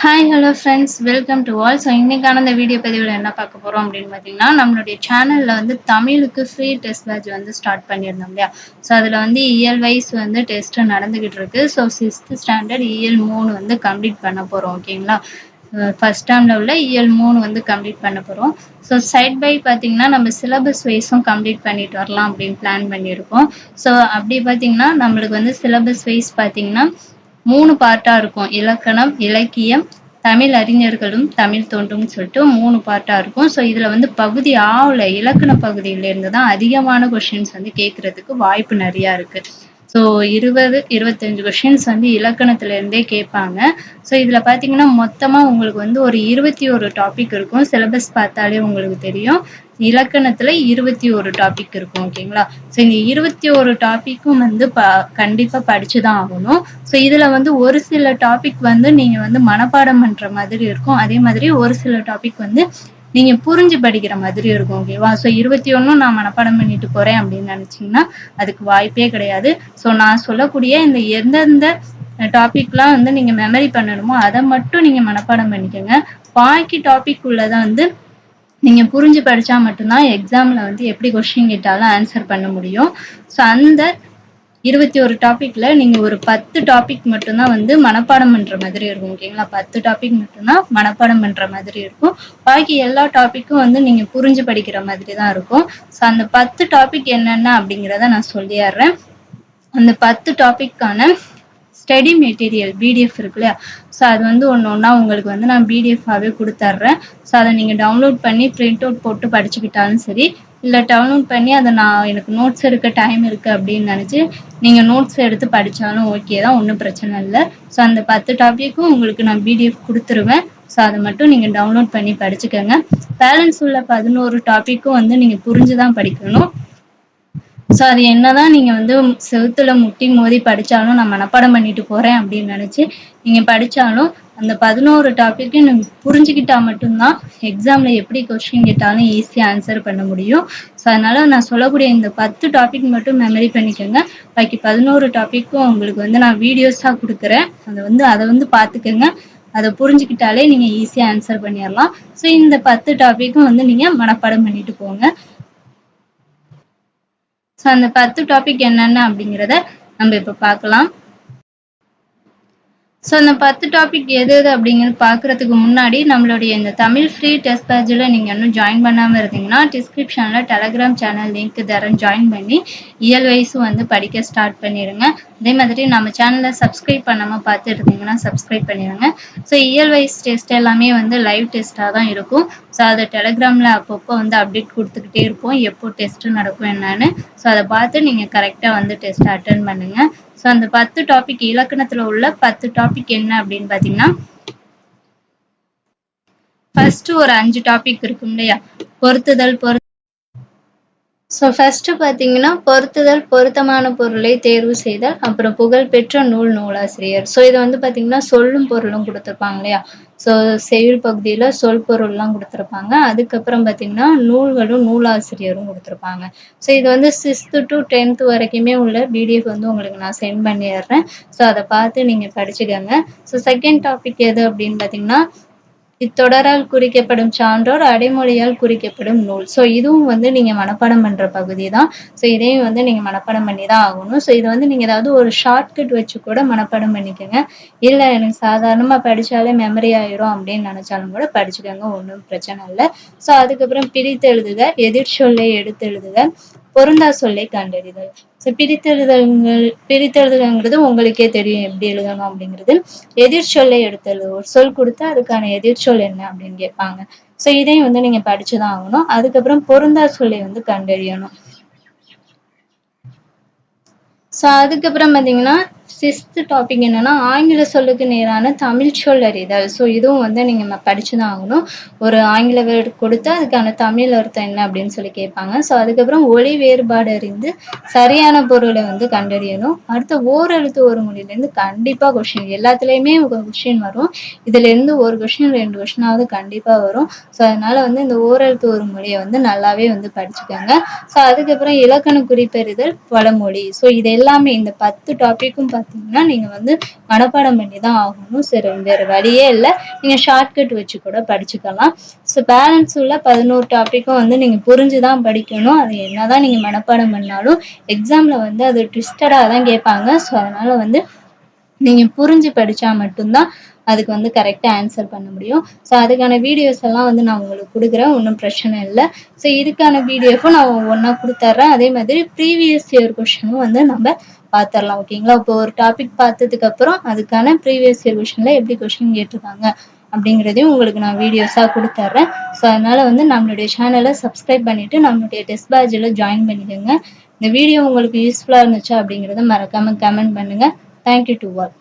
Hi hello friends, welcome to all. So இன்னைக்கான இந்த video பதிவில் என்ன பார்க்க போகிறோம் அப்படின்னு பார்த்தீங்கன்னா, நம்மளுடைய சேனலில் வந்து தமிழுக்கு ஃப்ரீ டெஸ்ட் பேட்ச் வந்து ஸ்டார்ட் பண்ணியிருந்தோம் இல்லையா. ஸோ அதில் வந்து இயல் வைஸ் வந்து டெஸ்ட்டு நடந்துக்கிட்டு இருக்கு. ஸோ 6th ஸ்டாண்டர்ட் இயல் 3 வந்து கம்ப்ளீட் பண்ண போகிறோம். ஓகேங்களா. ஃபர்ஸ்ட் டேர்மில் உள்ள இயல் 3 வந்து கம்ப்ளீட் பண்ண போகிறோம். ஸோ சைட் பை பார்த்தீங்கன்னா நம்ம சிலபஸ் வைஸும் கம்ப்ளீட் பண்ணிட்டு வரலாம் அப்படின்னு பிளான் பண்ணியிருக்கோம். ஸோ அப்படி பார்த்தீங்கன்னா நம்மளுக்கு வந்து சிலபஸ் வைஸ் பார்த்தீங்கன்னா 3 பார்ட்டா இருக்கும். இலக்கணம், இலக்கியம், தமிழ் அறிஞர்களும் தமிழ் தோன்றும்னு சொல்லிட்டு 3 பார்ட்டா இருக்கும். ஸோ இதுல வந்து பகுதி ஆவுல இலக்கண பகுதியில இருந்து தான் அதிகமான கொஸ்டின்ஸ் வந்து கேட்கறதுக்கு வாய்ப்பு நிறைய இருக்கு. ஸோ 20-25 கொஸ்டின்ஸ் வந்து இலக்கணத்துல இருந்தே கேட்பாங்க. ஸோ இதுல பாத்தீங்கன்னா மொத்தமா உங்களுக்கு வந்து ஒரு 21 டாபிக் இருக்கும். சிலபஸ் பார்த்தாலே உங்களுக்கு தெரியும். இலக்கணத்துல 21 டாபிக் இருக்கும். ஓகேங்களா. ஸோ இந்த 21 டாபிக்கும் வந்து கண்டிப்பா படிச்சுதான் ஆகணும். ஸோ இதுல வந்து ஒரு சில டாபிக் வந்து நீங்க வந்து மனப்பாடம் பண்ற மாதிரி இருக்கும். அதே மாதிரி ஒரு சில டாபிக் வந்து நீங்க புரிஞ்சு படிக்கிற மாதிரி இருக்கும். ஓகேவா. ஸோ 21 நான் மனப்பாடம் பண்ணிட்டு போறேன் அப்படின்னு நினைச்சீங்கன்னா அதுக்கு வாய்ப்பே கிடையாது. ஸோ நான் சொல்லக்கூடிய இந்த எந்தெந்த டாபிக்லாம் வந்து நீங்க மெமரி பண்ணணுமோ அதை மட்டும் நீங்க மனப்பாடம் பண்ணிக்கோங்க. பாக்கி டாபிக் உள்ளதை வந்து நீங்க புரிஞ்சு படிச்சா மட்டும்தான் எக்ஸாம்ல வந்து எப்படி கொஸ்டின் கேட்டாலும் ஆன்சர் பண்ண முடியும். ஸோ அந்த 21 டாபிக்ல நீங்க ஒரு 10 டாபிக் மட்டும்தான் வந்து மனப்பாடம் பண்ற மாதிரி இருக்கும். ஓகேங்களா. 10 டாபிக் மட்டும்தான் மனப்பாடம் பண்ற மாதிரி இருக்கும். பாக்கி எல்லா டாபிக்கும் வந்து நீங்க புரிஞ்சு படிக்கிற மாதிரி தான் இருக்கும். ஸோ அந்த 10 டாபிக் என்னென்ன அப்படிங்கிறத நான் சொல்லிடுறேன். அந்த 10 டாபிக்கான ஸ்டடி மெட்டீரியல் பிடிஎஃப் இருக்கு இல்லையா. ஸோ அது வந்து ஒன்னா உங்களுக்கு வந்து நான் பிடிஎஃபாவே கொடுத்துட்றேன். ஸோ அதை நீங்க டவுன்லோட் பண்ணி பிரிண்ட் அவுட் போட்டு படிச்சுக்கிட்டாலும் சரி, இல்லை டவுன்லோட் பண்ணி அதை நான் எனக்கு நோட்ஸ் எடுக்க டைம் இருக்கு அப்படின்னு நினைச்சு நீங்க நோட்ஸ் எடுத்து படிச்சாலும் ஓகே தான், ஒன்றும் பிரச்சனை இல்லை. ஸோ அந்த 10 டாபிக்கும் உங்களுக்கு நான் பிடிஎஃப் கொடுத்துருவேன். ஸோ அதை மட்டும் நீங்க டவுன்லோட் பண்ணி படிச்சுக்கோங்க. பேலன்ஸ் உள்ள 11 டாபிக்கும் வந்து நீங்க புரிஞ்சுதான் படிக்கணும். ஸோ அது என்னதான் நீங்க வந்து செவுத்துல முட்டி மோதி படிச்சாலும் நான் மனப்பாடம் பண்ணிட்டு போறேன் அப்படின்னு நினைச்சு நீங்க படிச்சாலும் அந்த 11 டாபிக்கும் நீங்க புரிஞ்சுக்கிட்டா மட்டும்தான் எக்ஸாம்ல எப்படி கொஸ்டின் கேட்டாலும் ஈஸியா ஆன்சர் பண்ண முடியும். ஸோ அதனால நான் சொல்லக்கூடிய இந்த 10 டாபிக் மட்டும் மெமரி பண்ணிக்கோங்க. பாக்கி 11 டாபிக்கும் உங்களுக்கு வந்து நான் வீடியோஸா கொடுக்குறேன். அதை வந்து பாத்துக்கோங்க. அதை புரிஞ்சுக்கிட்டாலே நீங்க ஈஸியா ஆன்சர் பண்ணிடலாம். ஸோ இந்த 10 டாபிக்கும் வந்து நீங்க மனப்பாடம் பண்ணிட்டு போங்க. ஸோ அந்த 10 டாபிக் என்னென்ன அப்படிங்கிறத நம்ம இப்போ பார்க்கலாம். ஸோ அந்த 10 டாபிக் எது எது அப்படிங்கிறது பார்க்கறதுக்கு முன்னாடி நம்மளுடைய இந்த தமிழ் ஃப்ரீ டெஸ்ட் பேட்சில் நீங்கள் இன்னும் ஜாயின் பண்ணாமல் இருந்தீங்கன்னா டிஸ்கிரிப்ஷனில் டெலகிராம் சேனல் லிங்க் தரேன். ஜாயின் பண்ணி இயல் வைஸும் வந்து படிக்க ஸ்டார்ட் பண்ணிடுங்க. அதே மாதிரி நம்ம சேனலை சப்ஸ்கிரைப் பண்ணாமல் பார்த்து இருந்தீங்கன்னா சப்ஸ்கிரைப் பண்ணிடுங்க. ஸோ இயல் வைஸ் டெஸ்ட் எல்லாமே வந்து லைவ் டெஸ்ட்டாக தான் இருக்கும். ஸோ அதை டெலகிராமில் அப்பப்போ வந்து அப்டேட் கொடுத்துக்கிட்டே இருப்போம், எப்போ டெஸ்ட்டு நடக்கும் என்னன்னு. ஸோ அதை பார்த்து நீங்கள் கரெக்டாக வந்து டெஸ்ட் அட்டன் பண்ணுங்கள். ஸோ அந்த 10 டாபிக் இலக்கணத்துல உள்ள 10 டாபிக் என்ன அப்படின்னு பார்த்தீங்கன்னா, ஃபர்ஸ்ட் ஒரு 5 டாபிக் இருக்கும் இல்லையா. பொருத்துதல், ஸோ ஃபர்ஸ்ட் பார்த்தீங்கன்னா பொருத்துதல், பொருத்தமான பொருளை தேர்வு செய்தல், அப்புறம் புகழ்பெற்ற நூலாசிரியர். ஸோ இதை வந்து பார்த்தீங்கன்னா சொல்லும் பொருளும் கொடுத்துருப்பாங்க இல்லையா. ஸோ செய்யுள் பகுதியில் சொல் பொருள்லாம் கொடுத்துருப்பாங்க. அதுக்கப்புறம் பார்த்தீங்கன்னா நூல்களும் நூலாசிரியரும் கொடுத்துருப்பாங்க. ஸோ இது வந்து 6th to 10th வரைக்குமே உள்ள பிடிஎஃப் வந்து உங்களுக்கு நான் சென்ட் பண்ணிடுறேன். ஸோ அதை பார்த்து நீங்கள் படிச்சுக்கோங்க. ஸோ செகண்ட் டாபிக் எது அப்படின்னு பார்த்தீங்கன்னா, இத்தொடரால் குறிக்கப்படும் சான்றோர், அடைமொழியால் குறிக்கப்படும் நூல். ஸோ இதுவும் வந்து நீங்க மனப்பாடம் பண்ற பகுதி தான். ஸோ இதையும் வந்து நீங்க மனப்பாடம் பண்ணி தான் ஆகணும். ஸோ இது வந்து நீங்க ஏதாவது ஒரு ஷார்ட்கட் வச்சு கூட மனப்பாடம் பண்ணிக்கோங்க. இல்லை எனக்கு சாதாரணமா படிச்சாலே மெமரி ஆயிரும் அப்படின்னு நினைச்சாலும் கூட படிச்சுக்கோங்க, ஒன்றும் பிரச்சனை இல்லை. ஸோ அதுக்கப்புறம் பிரித்தெழுதுக, எதிர்ச்சொல்லை எடுத்தெழுதுக, பொருந்தா சொல்லை கண்டறிதல். ஸோ பிரித்தெழுதுகிறது உங்களுக்கே தெரியும் எப்படி எழுதணும் அப்படிங்கிறது. எதிர்ச்சொல்லை எடுத்தெழுது, ஒரு சொல் கொடுத்தா அதுக்கான எதிர்ச்சொல் என்ன அப்படின்னு கேட்பாங்க. ஸோ இதையும் வந்து நீங்க படிச்சுதான் ஆகணும். அதுக்கப்புறம் பொருந்தா சொல்லை வந்து கண்டறியணும். ஸோ அதுக்கப்புறம் பார்த்தீங்கன்னா 6th டாபிக் என்னன்னா, ஆங்கில சொல்லுக்கு நேரான தமிழ் சொல் அறிதல். ஸோ இதுவும் வந்து நீங்க படிச்சுதான் ஆகணும். ஒரு ஆங்கில வேர்டு கொடுத்து அதுக்கான தமிழ் அர்த்தம் என்ன அப்படின்னு சொல்லி கேட்பாங்க. ஸோ அதுக்கப்புறம் ஒலி வேறுபாடு அறிந்து சரியான பொருளை வந்து கண்டறியணும். அடுத்த ஓரெழுத்து ஒரு மொழியிலேருந்து கண்டிப்பா கொஸ்டின், எல்லாத்துலேயுமே கொஸ்டின் வரும். இதுல இருந்து ஒரு கொஸ்டின் 2 கொஸ்டினாவது கண்டிப்பா வரும். ஸோ அதனால வந்து இந்த ஓரெழுத்து ஒரு மொழியை வந்து நல்லாவே வந்து படிச்சுக்கோங்க. ஸோ அதுக்கப்புறம் இலக்கண குறிப்பறிதல், பழமொழி. ஸோ இது எல்லாமே இந்த 10 டாபிக்கும் பார்த்தீங்கன்னா நீங்க வந்து மனப்பாடம் பண்ணி தான் ஆகணும். சரி, வேற வழியே இல்லை, நீங்க ஷார்ட்கட் வச்சு கூட படிச்சுக்கலாம். ஸோ பேலன்ஸ் உள்ள 11 டாபிக்கும் வந்து நீங்க புரிஞ்சுதான் படிக்கணும். அது என்னதான் நீங்க மனப்பாடம் பண்ணாலும் எக்ஸாம்ல வந்து அது ட்விஸ்டடா தான் கேட்பாங்க. ஸோ அதனால வந்து நீங்க புரிஞ்சு படிச்சா மட்டும்தான் அதுக்கு வந்து கரெக்டா ஆன்சர் பண்ண முடியும். ஸோ அதுக்கான வீடியோஸ் எல்லாம் வந்து நான் உங்களுக்கு கொடுக்குறேன், ஒன்றும் பிரச்சனை இல்லை. ஸோ இதுக்கான பிடிஎஃப்பும் நான் ஒவ்வொன்றா கொடுத்துட்றேன். அதே மாதிரி ப்ரீவியஸ் இயர் கொஷனும் வந்து நம்ம பார்த்துடலாம். ஓகேங்களா? இப்போ ஒரு டாபிக் பார்த்ததுக்கு அப்புறம் அதுக்கான ப்ரீவியஸ் இயர் கொஷன்ல எப்படி கொஷின் கேட்டிருக்காங்க அப்படிங்கிறதையும் உங்களுக்கு நான் வீடியோஸாக கொடுத்துட்றேன். ஸோ அதனால வந்து நம்மளுடைய சேனலை சப்ஸ்கிரைப் பண்ணிட்டு நம்மளுடைய டெஸ்ட் பேட்சில் ஜாயின் பண்ணிக்கோங்க. இந்த வீடியோ உங்களுக்கு யூஸ்ஃபுல்லாக இருந்துச்சா அப்படிங்கிறத மறக்காம கமெண்ட் பண்ணுங்க. Thank you to all.